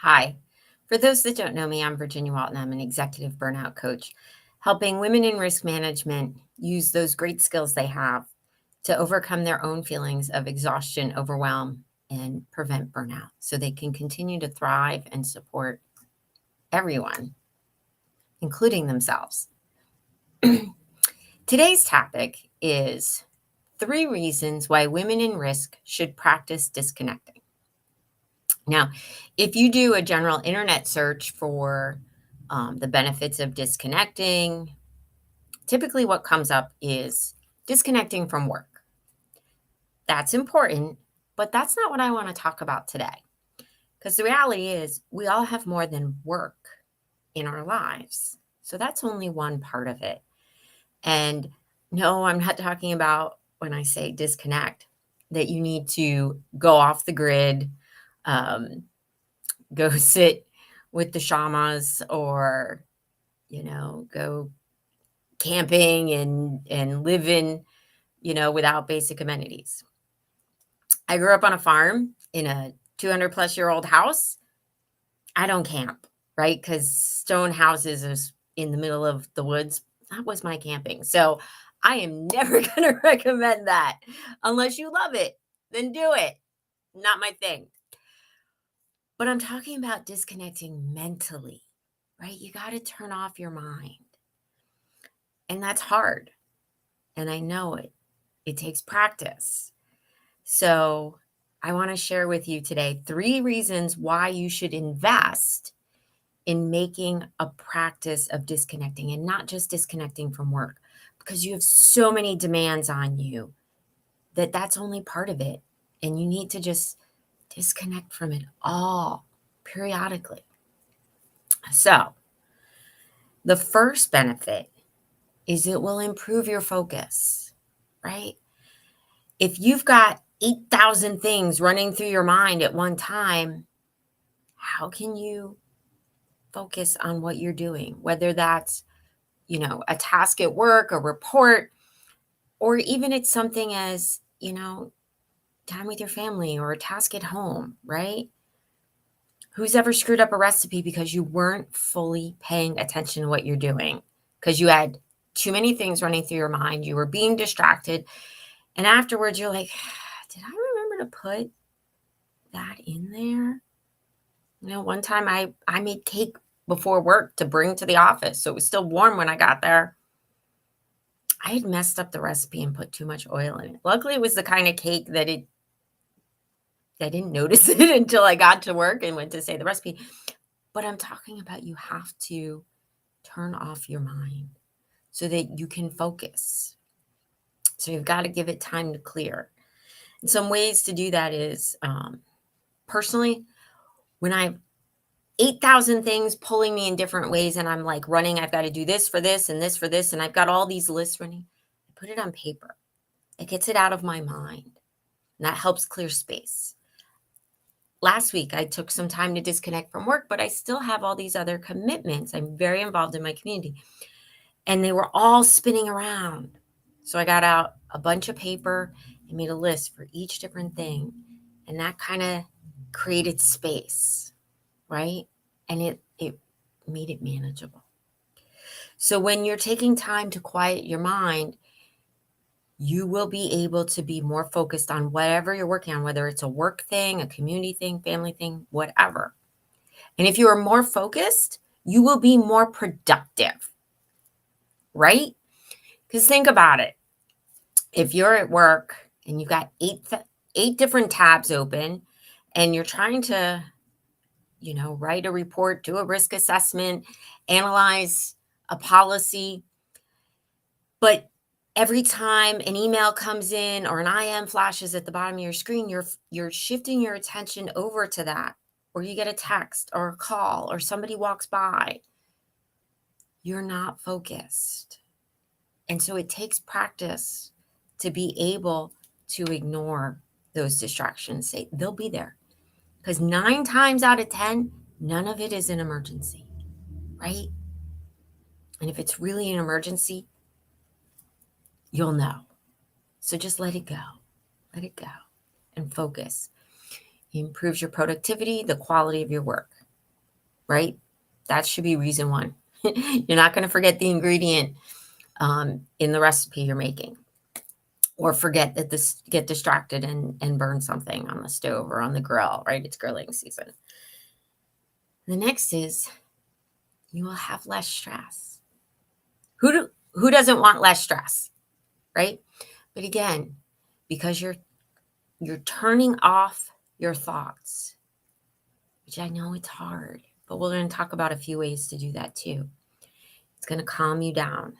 Hi. For those that don't know me, I'm Virginia Walton. I'm an executive burnout coach, helping women in risk management use those great skills they have to overcome their own feelings of exhaustion, overwhelm, and prevent burnout so they can continue to thrive and support everyone, including themselves. Today's topic is 3 reasons why women in risk should practice disconnecting. Now, if you do a general internet search for the benefits of disconnecting, typically what comes up is disconnecting from work. That's important, but that's not what I want to talk about today. Because the reality is, we all have more than work in our lives. So that's only one part of it. And no, I'm not talking about when I say disconnect, that you need to go off the grid, um, go sit with the shamas or, go camping and live in, without basic amenities. I grew up on a farm in a 200 plus year old house. I don't camp, right? Because stone houses is in the middle of the woods. That was my camping. So I am never going to recommend that unless you love it. Then do it. Not my thing. But I'm talking about disconnecting mentally, right? You got to turn off your mind. And that's hard. And I know it. It takes practice. So I want to share with you today 3 reasons why you should invest in making a practice of disconnecting, and not just disconnecting from work, because you have so many demands on you that's only part of it. And you need to just disconnect from it all periodically. So the first benefit is it will improve your focus, right? If you've got 8,000 things running through your mind at one time, how can you focus on what you're doing? Whether that's, a task at work, a report, or even it's something as, time with your family or a task at home, right? Who's ever screwed up a recipe because you weren't fully paying attention to what you're doing? Because you had too many things running through your mind, you were being distracted, and afterwards you're like, did I remember to put that in there? One time I made cake before work to bring to the office, so it was still warm when I got there. I had messed up the recipe and put too much oil in it. Luckily, it was the kind of cake that I didn't notice it until I got to work and went to say the recipe. But I'm talking about you have to turn off your mind so that you can focus. So you've got to give it time to clear. And some ways to do that is personally, when I 8,000 things pulling me in different ways and I'm like running, I've got to do this for this and this for this, and I've got all these lists running, I put it on paper. It gets it out of my mind, and that helps clear space. Last week, I took some time to disconnect from work, but I still have all these other commitments. I'm very involved in my community, and they were all spinning around. So I got out a bunch of paper and made a list for each different thing, and that kind of created space, right? And it made it manageable. So when you're taking time to quiet your mind, you will be able to be more focused on whatever you're working on, whether it's a work thing, a community thing, family thing, whatever. And if you are more focused, you will be more productive, right? Because think about it. If you're at work and you've got eight different tabs open and you're trying to, write a report, do a risk assessment, analyze a policy, but every time an email comes in or an IM flashes at the bottom of your screen, you're shifting your attention over to that, or you get a text or a call or somebody walks by. You're not focused. And so it takes practice to be able to ignore those distractions. They'll be there. Because 9 times out of 10, none of it is an emergency, right? And if it's really an emergency, you'll know. So just let it go. Let it go and focus. It improves your productivity, the quality of your work. right? That should be reason one. You're not going to forget the ingredient in the recipe you're making, or forget that this get distracted and burn something on the stove or on the grill, right? It's grilling season. The next is you will have less stress. Who doesn't want less stress, right? But again, because you're turning off your thoughts, which I know it's hard, but we're going to talk about a few ways to do that too. It's going to calm you down.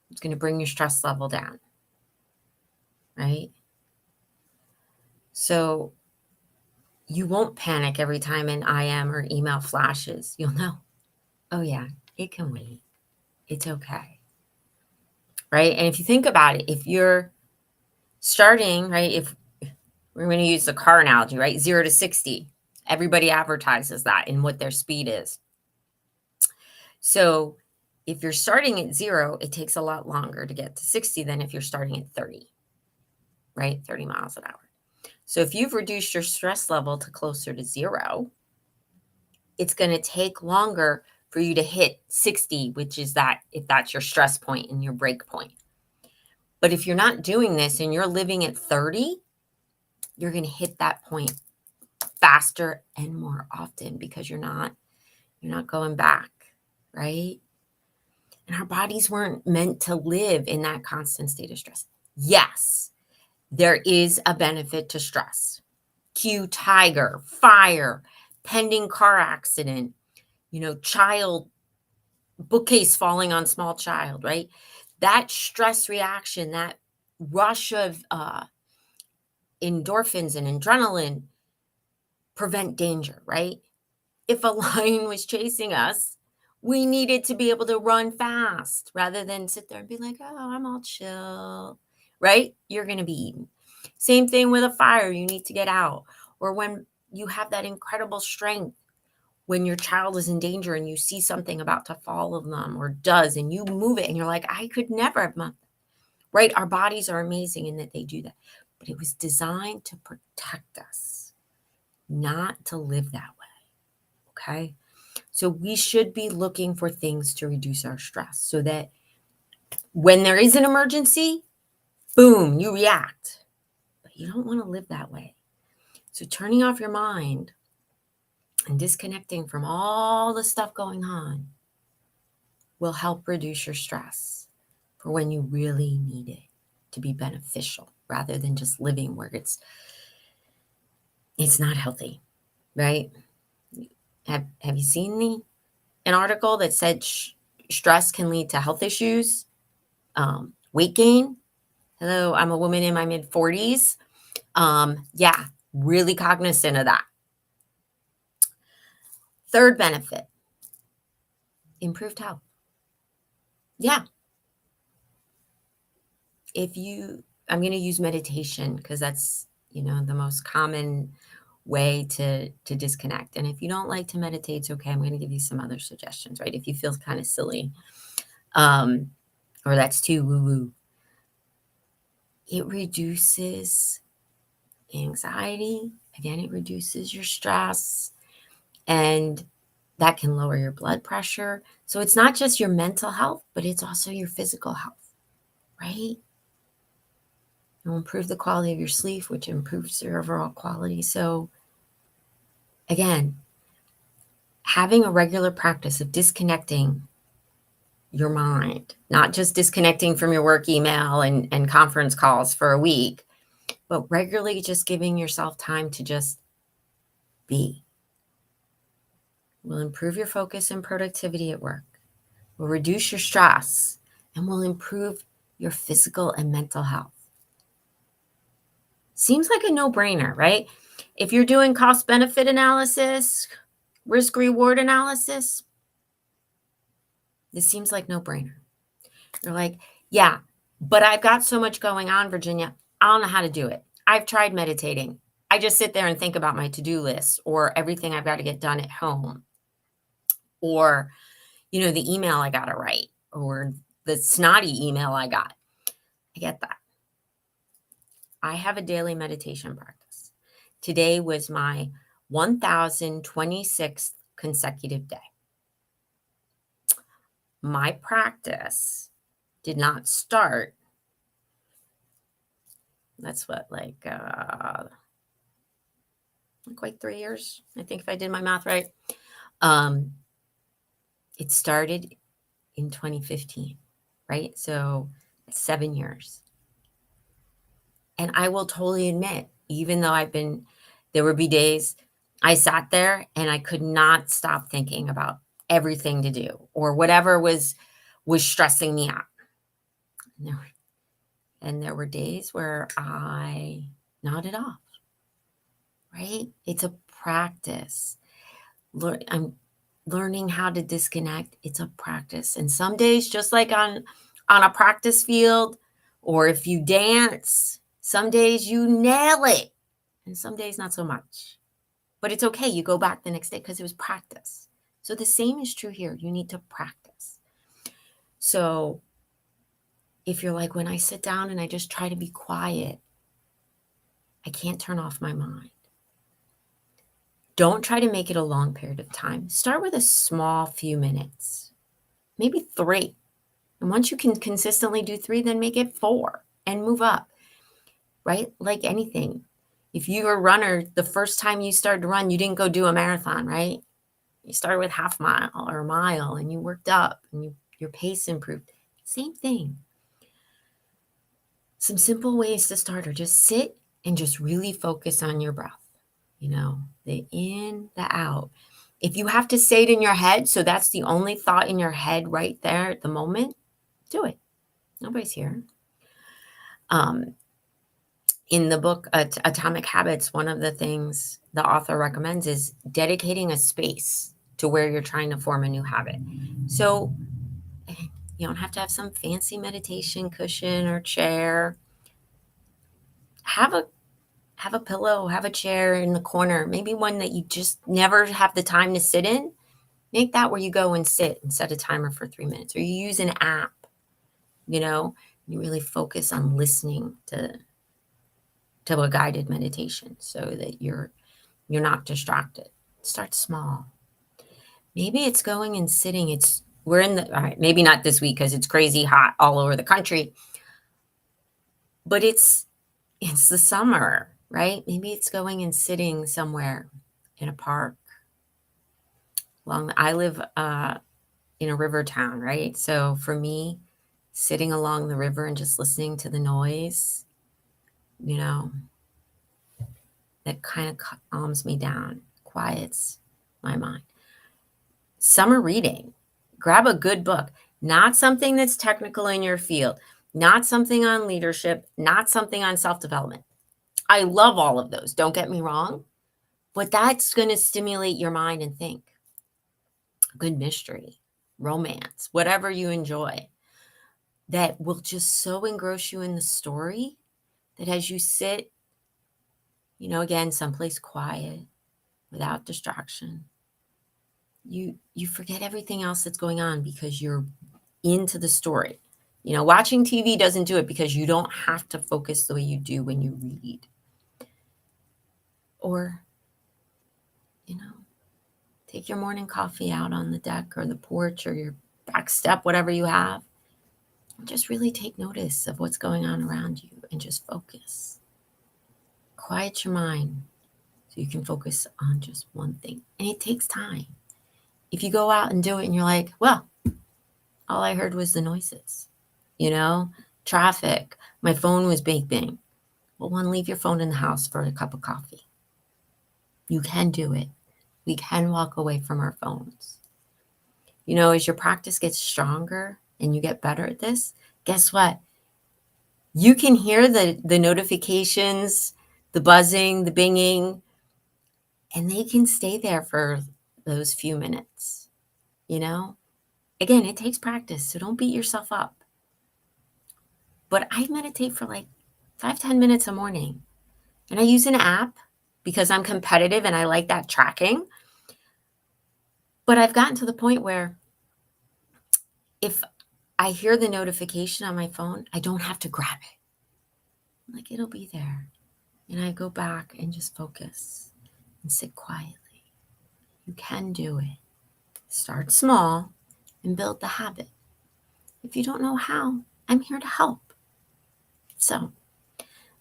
It's going to bring your stress level down, right? So you won't panic every time an IM or email flashes. You'll know, oh yeah, it can wait. It's okay, right? And if you think about it, if you're starting, right, if we're going to use the car analogy, right, 0 to 60, everybody advertises that in what their speed is. So if you're starting at 0, it takes a lot longer to get to 60 than if you're starting at 30, right? 30 miles an hour. So if you've reduced your stress level to closer to 0, it's going to take longer for you to hit 60, which is that if that's your stress point and your break point. But if you're not doing this and you're living at 30, you're going to hit that point faster and more often because you're not going back, right? And our bodies weren't meant to live in that constant state of stress. Yes, there is a benefit to stress. Cue tiger, fire, pending car accident, child bookcase falling on small child, right? That stress reaction, that rush of endorphins and adrenaline prevent danger, right? If a lion was chasing us, we needed to be able to run fast rather than sit there and be like, oh, I'm all chill, right? You're going to be eaten. Same thing with a fire. You need to get out. Or when you have that incredible strength, when your child is in danger and you see something about to fall on them or does, and you move it and you're like, I could never have done that, right? Our bodies are amazing in that they do that. But it was designed to protect us, not to live that way, okay? So we should be looking for things to reduce our stress so that when there is an emergency, boom, you react. But you don't want to live that way. So turning off your mind and disconnecting from all the stuff going on will help reduce your stress for when you really need it to be beneficial rather than just living where it's not healthy, right? Have you seen an article that said stress can lead to health issues, weight gain? Hello, I'm a woman in my mid 40s. Yeah, really cognizant of that. Third benefit, improved health. Yeah. I'm going to use meditation because that's, the most common way to disconnect. And if you don't like to meditate, it's okay. I'm going to give you some other suggestions, right? If you feel kind of silly, or that's too woo-woo. It reduces anxiety. Again, it reduces your stress, and that can lower your blood pressure. So it's not just your mental health, but it's also your physical health, right? It will improve the quality of your sleep, which improves your overall quality. So again, having a regular practice of disconnecting your mind, not just disconnecting from your work email and conference calls for a week, but regularly just giving yourself time to just be, will improve your focus and productivity at work, will reduce your stress, and will improve your physical and mental health. Seems like a no-brainer, right? If you're doing cost-benefit analysis, risk-reward analysis, this seems like no-brainer. You're like, yeah, but I've got so much going on, Virginia. I don't know how to do it. I've tried meditating. I just sit there and think about my to-do list or everything I've got to get done at home, or, the email I got to write, or the snotty email I got. I get that. I have a daily meditation practice. Today was my 1026th consecutive day. My practice did not start, that's what, like, quite 3 years, I think, if I did my math right. Um, it started in 2015, right? So 7 years. And I will totally admit, even though there would be days I sat there and I could not stop thinking about everything to do or whatever was stressing me out. And there were days where I nodded off, right? It's a practice. I'm learning how to disconnect. It's a practice. And some days, just like on a practice field, or if you dance, some days you nail it. And some days not so much. But it's okay. You go back the next day because it was practice. So the same is true here. You need to practice. So if you're like, when I sit down and I just try to be quiet, I can't turn off my mind. Don't try to make it a long period of time. Start with a small few minutes, maybe 3. And once you can consistently do 3, then make it 4 and move up, right? Like anything. If you're a runner, the first time you started to run, you didn't go do a marathon, right? You started with half mile or a mile and you worked up and your pace improved. Same thing. Some simple ways to start are just sit and just really focus on your breath. The in, the out. If you have to say it in your head, so that's the only thought in your head right there at the moment, do it. Nobody's here. In the book Atomic Habits, one of the things the author recommends is dedicating a space to where you're trying to form a new habit. So you don't have to have some fancy meditation cushion or chair. Have a pillow, have a chair in the corner, maybe one that you just never have the time to sit in. Make that where you go and sit and set a timer for 3 minutes, or you use an app, you really focus on listening to a guided meditation so that you're not distracted. Start small. Maybe it's going and sitting. All right, maybe not this week because it's crazy hot all over the country, but it's the summer, right? Maybe it's going and sitting somewhere in a park. I live in a river town, right? So for me, sitting along the river and just listening to the noise, that kind of calms me down, quiets my mind. Summer reading. Grab a good book, not something that's technical in your field, not something on leadership, not something on self-development. I love all of those, don't get me wrong, but that's going to stimulate your mind and think. Good mystery, romance, whatever you enjoy, that will just so engross you in the story that as you sit, again, someplace quiet, without distraction, you forget everything else that's going on because you're into the story. Watching TV doesn't do it because you don't have to focus the way you do when you read. Or, take your morning coffee out on the deck or the porch or your back step, whatever you have. Just really take notice of what's going on around you and just focus. Quiet your mind so you can focus on just one thing. And it takes time. If you go out and do it and you're like, well, all I heard was the noises, traffic, my phone was beeping. Well, leave your phone in the house for a cup of coffee. You can do it. We can walk away from our phones. As your practice gets stronger and you get better at this, guess what? You can hear the notifications, the buzzing, the binging, and they can stay there for those few minutes. Again, it takes practice, so don't beat yourself up. But I meditate for like 5-10 minutes a morning. And I use an app because I'm competitive and I like that tracking. But I've gotten to the point where if I hear the notification on my phone, I don't have to grab it. Like, it'll be there. And I go back and just focus and sit quietly. You can do it. Start small and build the habit. If you don't know how, I'm here to help. So,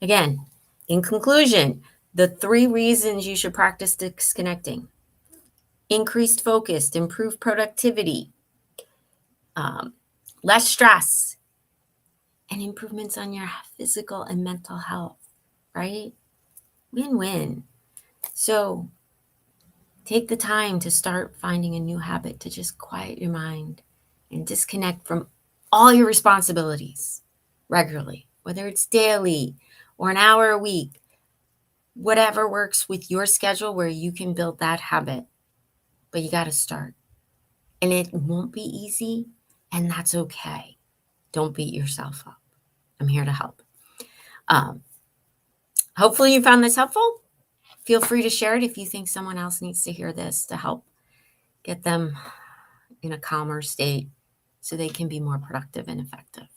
again, in conclusion, the 3 reasons you should practice disconnecting: increased focus, improved productivity, um, less stress, and improvements on your physical and mental health, right? Win-win. So take the time to start finding a new habit to just quiet your mind and disconnect from all your responsibilities regularly, whether it's daily or an hour a week, whatever works with your schedule where you can build that habit. But you got to start. And it won't be easy, and that's okay. Don't beat yourself up. I'm here to help. Um, Hopefully, you found this helpful. Feel free to share it if you think someone else needs to hear this to help get them in a calmer state so they can be more productive and effective.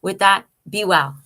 With that, be well.